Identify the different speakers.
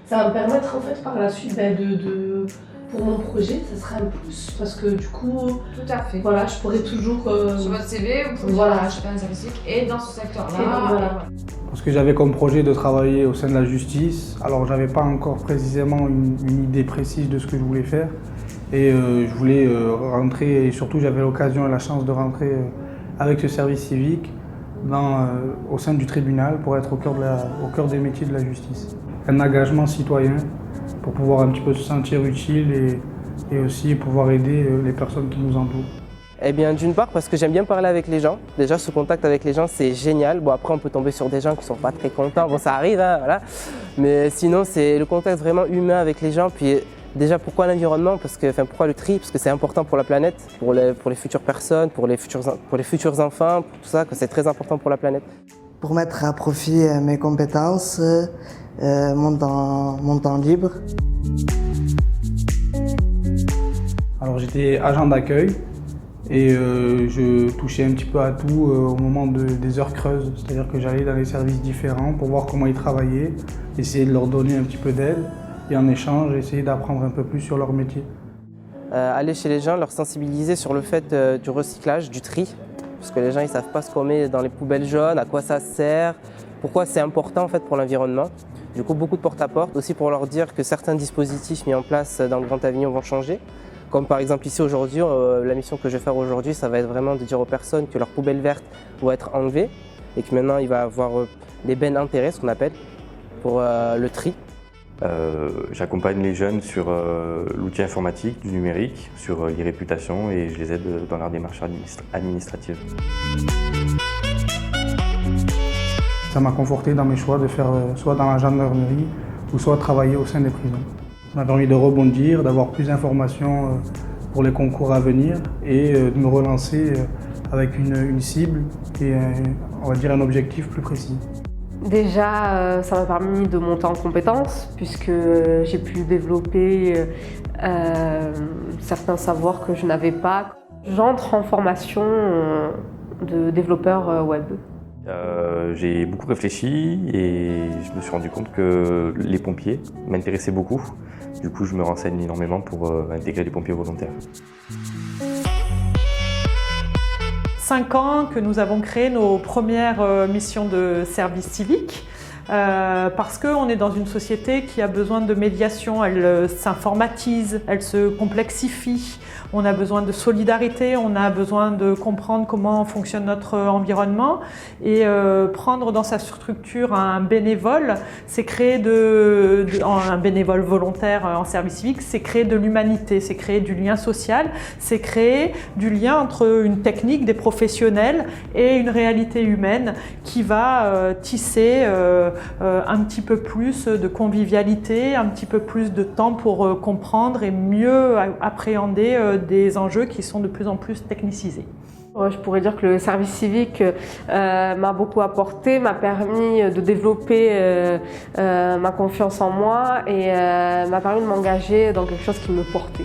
Speaker 1: Ça va me permettre en fait par la suite pour mon projet, ça serait un plus parce que du coup,
Speaker 2: Tout à fait.
Speaker 1: voilà, je pourrais toujours.
Speaker 2: Sur votre CV, vous pouvez
Speaker 1: Voilà.
Speaker 2: dire je fais un service civique et dans ce secteur-là.
Speaker 1: Et donc, voilà.
Speaker 3: Parce que j'avais comme projet de travailler au sein de la justice. Alors j'avais pas encore précisément une idée précise de ce que je voulais faire. Et je voulais rentrer, et surtout j'avais l'occasion et la chance de rentrer avec ce service civique au sein du tribunal pour être au cœur des métiers de la justice. Un engagement citoyen pour pouvoir un petit peu se sentir utile et aussi pouvoir aider les personnes qui nous entourent.
Speaker 4: Eh bien, d'une part parce que j'aime bien parler avec les gens. Déjà, ce contact avec les gens, c'est génial. Bon, après, on peut tomber sur des gens qui ne sont pas très contents. Bon, ça arrive, hein, voilà. Mais sinon, c'est le contact vraiment humain avec les gens. Puis déjà, pourquoi l'environnement? Pourquoi le tri? Parce que c'est important pour la planète, pour les futures personnes, pour les futurs enfants, pour tout ça, que c'est très important pour la planète.
Speaker 5: Pour mettre à profit mes compétences, mon temps libre.
Speaker 3: Alors j'étais agent d'accueil et je touchais un petit peu à tout au moment des heures creuses. C'est-à-dire que j'allais dans les services différents pour voir comment ils travaillaient, essayer de leur donner un petit peu d'aide et en échange essayer d'apprendre un peu plus sur leur métier.
Speaker 4: Aller chez les gens, leur sensibiliser sur le fait du recyclage, du tri. Parce que les gens ne savent pas ce qu'on met dans les poubelles jaunes, à quoi ça sert, pourquoi c'est important en fait, pour l'environnement. Du coup, beaucoup de porte-à-porte, aussi pour leur dire que certains dispositifs mis en place dans le Grand Avignon vont changer. Comme par exemple ici aujourd'hui, la mission que je vais faire aujourd'hui, ça va être vraiment de dire aux personnes que leurs poubelles vertes vont être enlevées et que maintenant il va y avoir des bennes enterrées, ce qu'on appelle, pour le tri.
Speaker 6: J'accompagne les jeunes sur l'outil informatique, du numérique, sur l'e-réputation et je les aide dans leur démarche administrative.
Speaker 3: Ça m'a conforté dans mes choix de faire soit dans la gendarmerie ou soit travailler au sein des prisons. Ça m'a permis de rebondir, d'avoir plus d'informations pour les concours à venir et de me relancer avec une cible et on va dire un objectif plus précis.
Speaker 1: Déjà, ça m'a permis de monter en compétences puisque j'ai pu développer certains savoirs que je n'avais pas. J'entre en formation de développeur web.
Speaker 6: J'ai beaucoup réfléchi et je me suis rendu compte que les pompiers m'intéressaient beaucoup. Du coup, je me renseigne énormément pour intégrer les pompiers volontaires.
Speaker 7: 5 ans que nous avons créé nos premières missions de service civique. Parce qu'on est dans une société qui a besoin de médiation, elle s'informatise, elle se complexifie, on a besoin de solidarité, on a besoin de comprendre comment fonctionne notre environnement et prendre dans sa structure un bénévole, c'est créer un bénévole volontaire en service civique, c'est créer de l'humanité, c'est créer du lien social, c'est créer du lien entre une technique, des professionnels et une réalité humaine qui va tisser un petit peu plus de convivialité, un petit peu plus de temps pour comprendre et mieux appréhender des enjeux qui sont de plus en plus technicisés.
Speaker 1: Je pourrais dire que le service civique m'a beaucoup apporté, m'a permis de développer ma confiance en moi et m'a permis de m'engager dans quelque chose qui me portait.